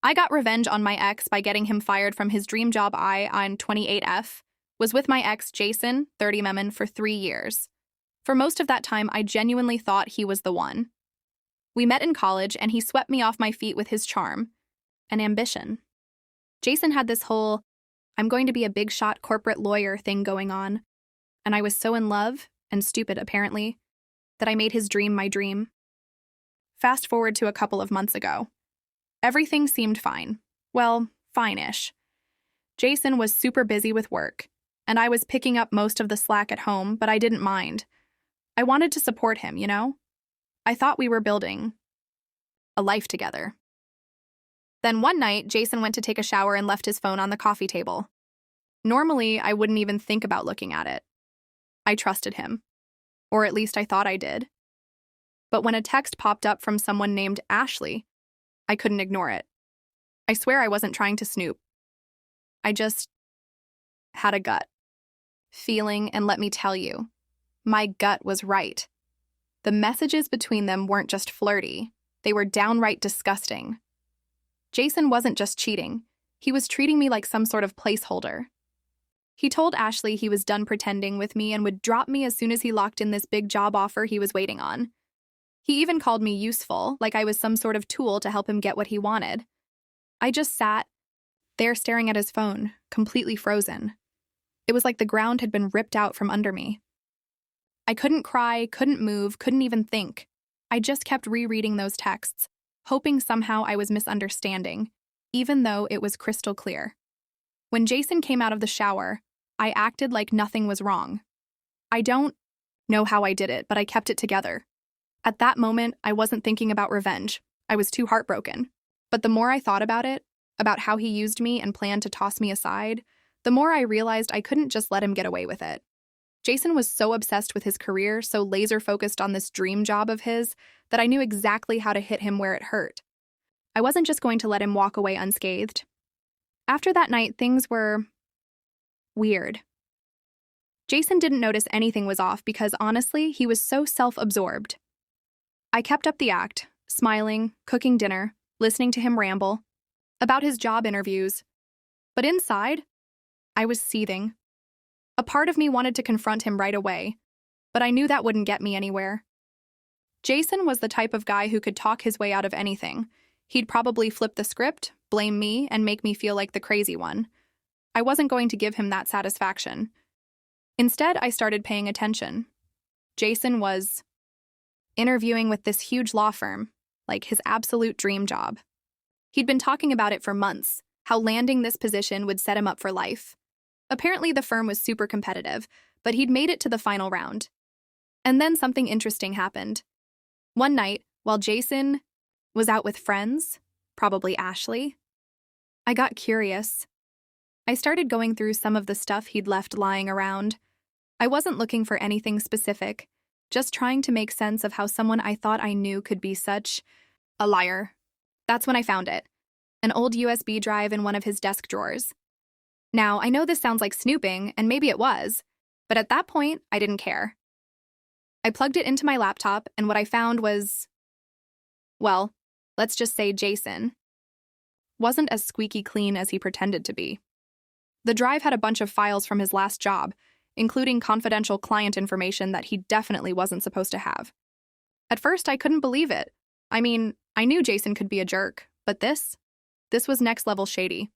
I got revenge on my ex by getting him fired from his dream job on 28F, was with my ex, Jason, 30mm, for 3 years. For most of that time, I genuinely thought he was the one. We met in college, and he swept me off my feet with his charm and ambition. Jason had this whole, I'm going to be a big shot corporate lawyer thing going on, and I was so in love, and stupid apparently, that I made his dream my dream. Fast forward to a couple of months ago. Everything seemed fine. Well, fine-ish. Jason was super busy with work, and I was picking up most of the slack at home, but I didn't mind. I wanted to support him, you know? I thought we were building a life together. Then one night, Jason went to take a shower and left his phone on the coffee table. Normally, I wouldn't even think about looking at it. I trusted him. Or at least I thought I did. But when a text popped up from someone named Ashley, I couldn't ignore it. I swear I wasn't trying to snoop. I just had a gut feeling, and let me tell you, my gut was right. The messages between them weren't just flirty, they were downright disgusting. Jason wasn't just cheating, he was treating me like some sort of placeholder. He told Ashley he was done pretending with me and would drop me as soon as he locked in this big job offer he was waiting on. He even called me useful, like I was some sort of tool to help him get what he wanted. I just sat there staring at his phone, completely frozen. It was like the ground had been ripped out from under me. I couldn't cry, couldn't move, couldn't even think. I just kept rereading those texts, hoping somehow I was misunderstanding, even though it was crystal clear. When Jason came out of the shower, I acted like nothing was wrong. I don't know how I did it, but I kept it together. At that moment, I wasn't thinking about revenge. I was too heartbroken. But the more I thought about it, about how he used me and planned to toss me aside, the more I realized I couldn't just let him get away with it. Jason was so obsessed with his career, so laser-focused on this dream job of his, that I knew exactly how to hit him where it hurt. I wasn't just going to let him walk away unscathed. After that night, things were weird. Jason didn't notice anything was off because, honestly, he was so self-absorbed. I kept up the act, smiling, cooking dinner, listening to him ramble about his job interviews. But inside, I was seething. A part of me wanted to confront him right away, but I knew that wouldn't get me anywhere. Jason was the type of guy who could talk his way out of anything. He'd probably flip the script, blame me, and make me feel like the crazy one. I wasn't going to give him that satisfaction. Instead, I started paying attention. Jason was interviewing with this huge law firm, like his absolute dream job. He'd been talking about it for months, how landing this position would set him up for life. Apparently the firm was super competitive, but he'd made it to the final round. And then something interesting happened. One night, while Jason was out with friends, probably Ashley, I got curious. I started going through some of the stuff he'd left lying around. I wasn't looking for anything specific, just trying to make sense of how someone I thought I knew could be such a liar. That's when I found it. An old USB drive in one of his desk drawers. Now, I know this sounds like snooping, and maybe it was, but at that point, I didn't care. I plugged it into my laptop, and what I found was, well, let's just say Jason wasn't as squeaky clean as he pretended to be. The drive had a bunch of files from his last job, including confidential client information that he definitely wasn't supposed to have. At first, I couldn't believe it. I mean, I knew Jason could be a jerk, but this was next-level shady.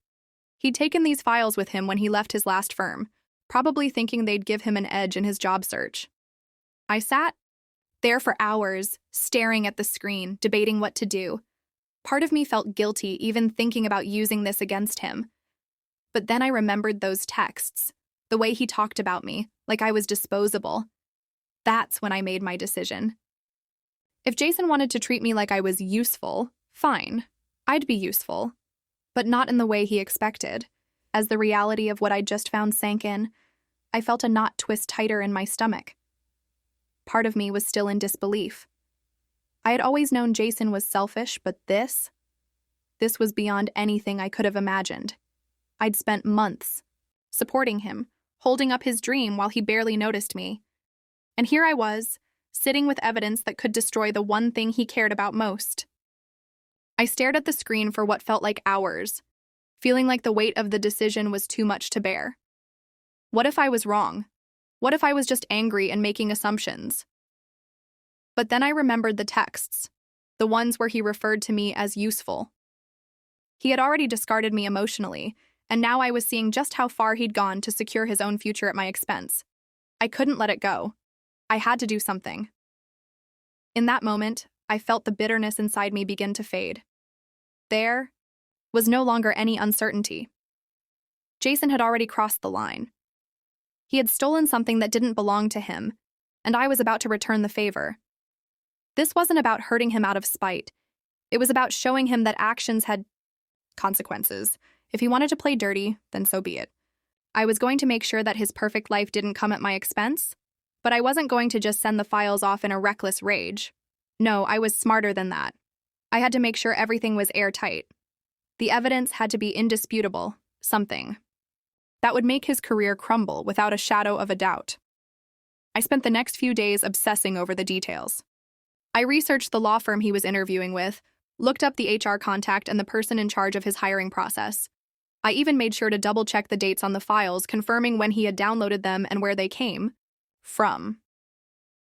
He'd taken these files with him when he left his last firm, probably thinking they'd give him an edge in his job search. I sat there for hours, staring at the screen, debating what to do. Part of me felt guilty even thinking about using this against him. But then I remembered those texts, the way he talked about me, like I was disposable. That's when I made my decision. If Jason wanted to treat me like I was useful, fine. I'd be useful. But not in the way he expected. As the reality of what I'd just found sank in, I felt a knot twist tighter in my stomach. Part of me was still in disbelief. I had always known Jason was selfish, but this was beyond anything I could have imagined. I'd spent months supporting him, holding up his dream while he barely noticed me. And here I was, sitting with evidence that could destroy the one thing he cared about most. I stared at the screen for what felt like hours, feeling like the weight of the decision was too much to bear. What if I was wrong? What if I was just angry and making assumptions? But then I remembered the texts, the ones where he referred to me as useful. He had already discarded me emotionally, and now I was seeing just how far he'd gone to secure his own future at my expense. I couldn't let it go. I had to do something. In that moment, I felt the bitterness inside me begin to fade. There was no longer any uncertainty. Jason had already crossed the line. He had stolen something that didn't belong to him, and I was about to return the favor. This wasn't about hurting him out of spite. It was about showing him that actions had consequences. If he wanted to play dirty, then so be it. I was going to make sure that his perfect life didn't come at my expense, but I wasn't going to just send the files off in a reckless rage. No, I was smarter than that. I had to make sure everything was airtight. The evidence had to be indisputable, something that would make his career crumble without a shadow of a doubt. I spent the next few days obsessing over the details. I researched the law firm he was interviewing with, looked up the HR contact and the person in charge of his hiring process. I even made sure to double-check the dates on the files, confirming when he had downloaded them and where they came from.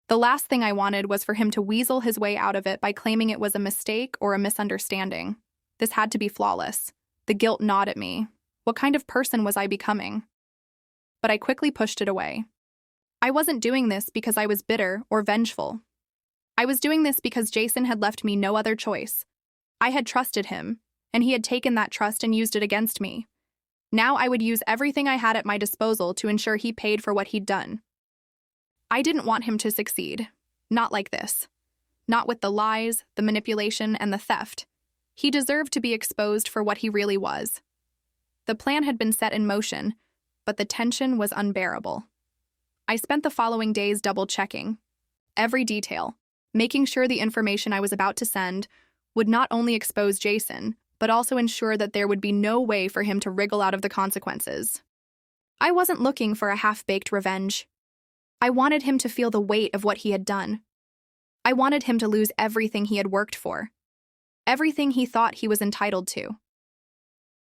The last thing I wanted was for him to weasel his way out of it by claiming it was a mistake or a misunderstanding. This had to be flawless. The guilt gnawed at me. What kind of person was I becoming? But I quickly pushed it away. I wasn't doing this because I was bitter or vengeful. I was doing this because Jason had left me no other choice. I had trusted him, and he had taken that trust and used it against me. Now I would use everything I had at my disposal to ensure he paid for what he'd done. I didn't want him to succeed. Not like this. Not with the lies, the manipulation, and the theft. He deserved to be exposed for what he really was. The plan had been set in motion, but the tension was unbearable. I spent the following days double-checking every detail, making sure the information I was about to send would not only expose Jason, but also ensure that there would be no way for him to wriggle out of the consequences. I wasn't looking for a half-baked revenge. I wanted him to feel the weight of what he had done. I wanted him to lose everything he had worked for, everything he thought he was entitled to.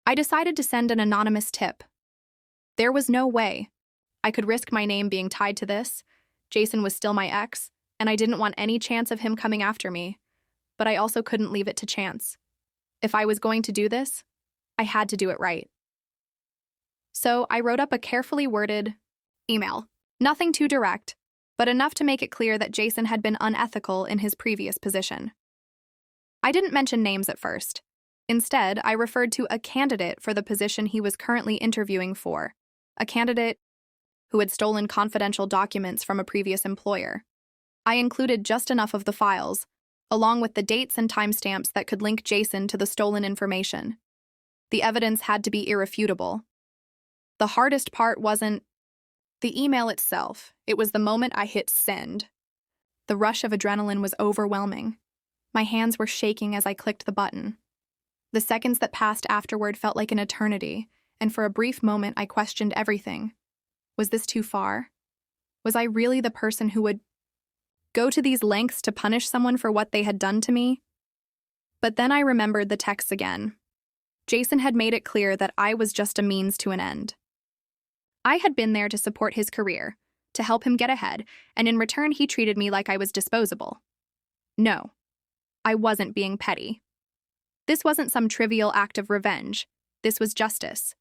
I decided to send an anonymous tip. There was no way I could risk my name being tied to this. Jason was still my ex, and I didn't want any chance of him coming after me, but I also couldn't leave it to chance. If I was going to do this, I had to do it right. So I wrote up a carefully worded email. Nothing too direct, but enough to make it clear that Jason had been unethical in his previous position. I didn't mention names at first. Instead, I referred to a candidate for the position he was currently interviewing for, a candidate who had stolen confidential documents from a previous employer. I included just enough of the files, along with the dates and timestamps that could link Jason to the stolen information. The evidence had to be irrefutable. The hardest part wasn't the email itself. It was the moment I hit send. The rush of adrenaline was overwhelming. My hands were shaking as I clicked the button. The seconds that passed afterward felt like an eternity, and for a brief moment I questioned everything. Was this too far? Was I really the person who would go to these lengths to punish someone for what they had done to me? But then I remembered the texts again. Jason had made it clear that I was just a means to an end. I had been there to support his career, to help him get ahead, and in return he treated me like I was disposable. No, I wasn't being petty. This wasn't some trivial act of revenge. This was justice.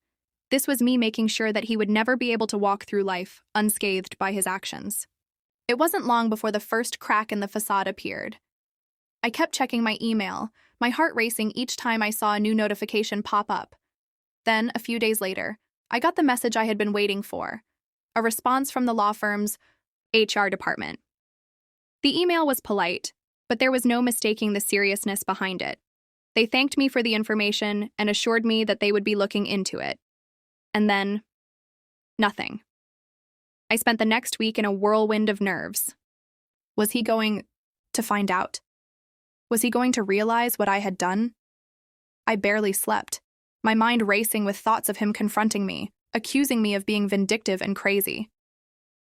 This was me making sure that he would never be able to walk through life unscathed by his actions. It wasn't long before the first crack in the facade appeared. I kept checking my email, my heart racing each time I saw a new notification pop up. Then, a few days later, I got the message I had been waiting for, a response from the law firm's HR department. The email was polite, but there was no mistaking the seriousness behind it. They thanked me for the information and assured me that they would be looking into it. And then, nothing. I spent the next week in a whirlwind of nerves. Was he going to find out? Was he going to realize what I had done? I barely slept, my mind racing with thoughts of him confronting me, accusing me of being vindictive and crazy.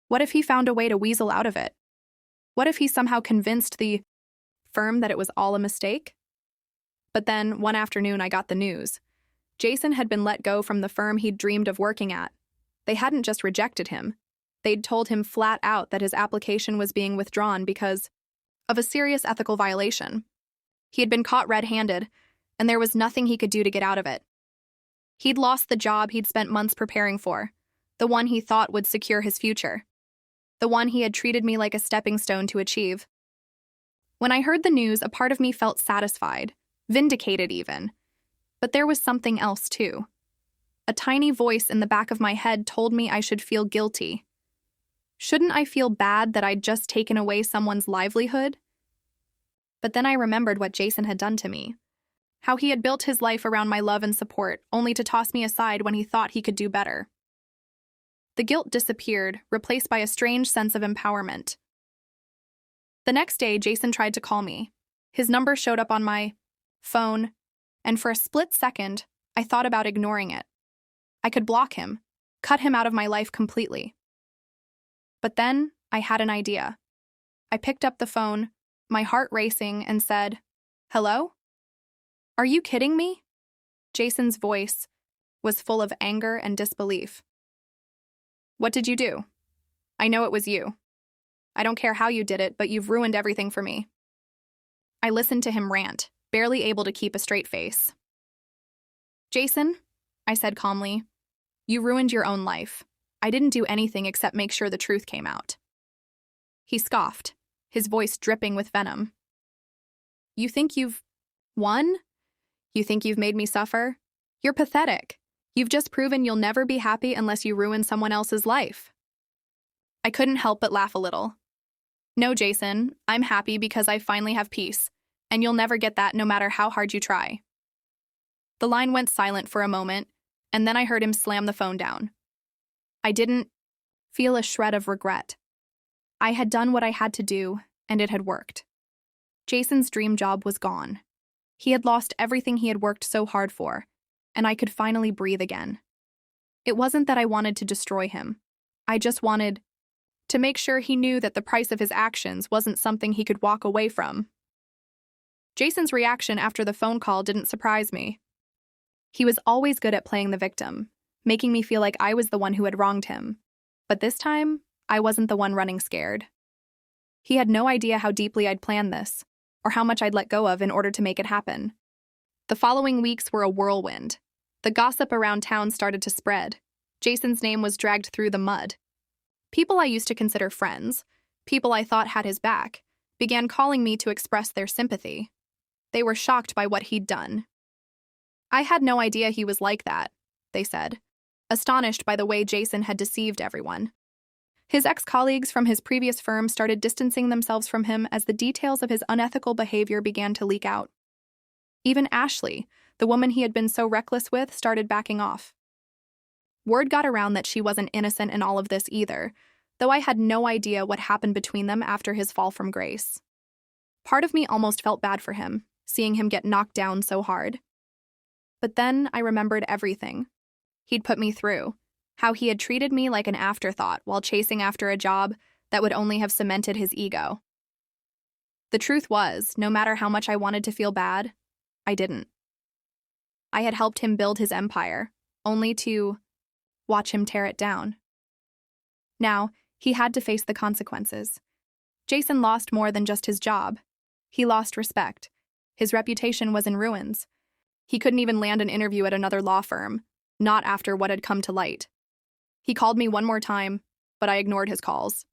What if he found a way to weasel out of it? What if he somehow convinced the firm that it was all a mistake? But then, one afternoon, I got the news. Jason had been let go from the firm he'd dreamed of working at. They hadn't just rejected him. They'd told him flat out that his application was being withdrawn because of a serious ethical violation. He had been caught red-handed, and there was nothing he could do to get out of it. He'd lost the job he'd spent months preparing for, the one he thought would secure his future, the one he had treated me like a stepping stone to achieve. When I heard the news, a part of me felt satisfied, vindicated even. But there was something else too. A tiny voice in the back of my head told me I should feel guilty. Shouldn't I feel bad that I'd just taken away someone's livelihood? But then I remembered what Jason had done to me. How he had built his life around my love and support, only to toss me aside when he thought he could do better. The guilt disappeared, replaced by a strange sense of empowerment. The next day, Jason tried to call me. His number showed up on my phone, and for a split second, I thought about ignoring it. I could block him, cut him out of my life completely. But then, I had an idea. I picked up the phone, my heart racing, and said, "Hello? Are you kidding me?" Jason's voice was full of anger and disbelief. "What did you do? I know it was you. I don't care how you did it, but you've ruined everything for me." I listened to him rant, barely able to keep a straight face. "Jason," I said calmly, "you ruined your own life. I didn't do anything except make sure the truth came out." He scoffed, his voice dripping with venom. "You think you've won? You think you've made me suffer? You're pathetic. You've just proven you'll never be happy unless you ruin someone else's life." I couldn't help but laugh a little. "No, Jason, I'm happy because I finally have peace, and you'll never get that no matter how hard you try." The line went silent for a moment, and then I heard him slam the phone down. I didn't feel a shred of regret. I had done what I had to do, and it had worked. Jason's dream job was gone. He had lost everything he had worked so hard for, and I could finally breathe again. It wasn't that I wanted to destroy him. I just wanted to make sure he knew that the price of his actions wasn't something he could walk away from. Jason's reaction after the phone call didn't surprise me. He was always good at playing the victim, making me feel like I was the one who had wronged him. But this time, I wasn't the one running scared. He had no idea how deeply I'd planned this, or how much I'd let go of in order to make it happen. The following weeks were a whirlwind. The gossip around town started to spread. Jason's name was dragged through the mud. People I used to consider friends, people I thought had his back, began calling me to express their sympathy. They were shocked by what he'd done. "I had no idea he was like that," they said, astonished by the way Jason had deceived everyone. His ex-colleagues from his previous firm started distancing themselves from him as the details of his unethical behavior began to leak out. Even Ashley, the woman he had been so reckless with, started backing off. Word got around that she wasn't innocent in all of this either, though I had no idea what happened between them after his fall from grace. Part of me almost felt bad for him, seeing him get knocked down so hard. But then I remembered everything he'd put me through, how he had treated me like an afterthought while chasing after a job that would only have cemented his ego. The truth was, no matter how much I wanted to feel bad, I didn't. I had helped him build his empire, only to watch him tear it down. Now, he had to face the consequences. Jason lost more than just his job. He lost respect. His reputation was in ruins. He couldn't even land an interview at another law firm, not after what had come to light. He called me one more time, but I ignored his calls.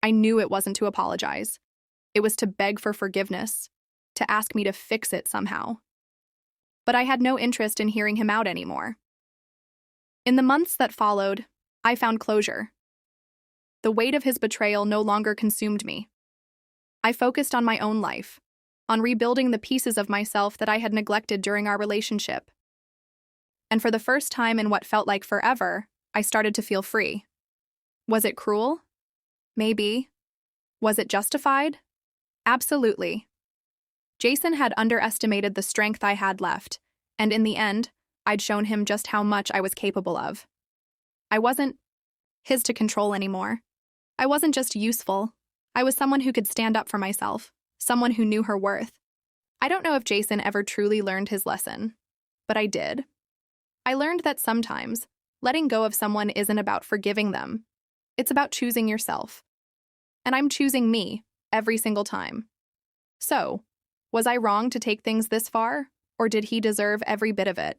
I knew it wasn't to apologize. It was to beg for forgiveness, to ask me to fix it somehow. But I had no interest in hearing him out anymore. In the months that followed, I found closure. The weight of his betrayal no longer consumed me. I focused on my own life, on rebuilding the pieces of myself that I had neglected during our relationship. And for the first time in what felt like forever, I started to feel free. Was it cruel? Maybe. Was it justified? Absolutely. Jason had underestimated the strength I had left, and in the end, I'd shown him just how much I was capable of. I wasn't his to control anymore. I wasn't just useful. I was someone who could stand up for myself, someone who knew her worth. I don't know if Jason ever truly learned his lesson, but I did. I learned that sometimes letting go of someone isn't about forgiving them. It's about choosing yourself. And I'm choosing me every single time. So, was I wrong to take things this far, or did he deserve every bit of it?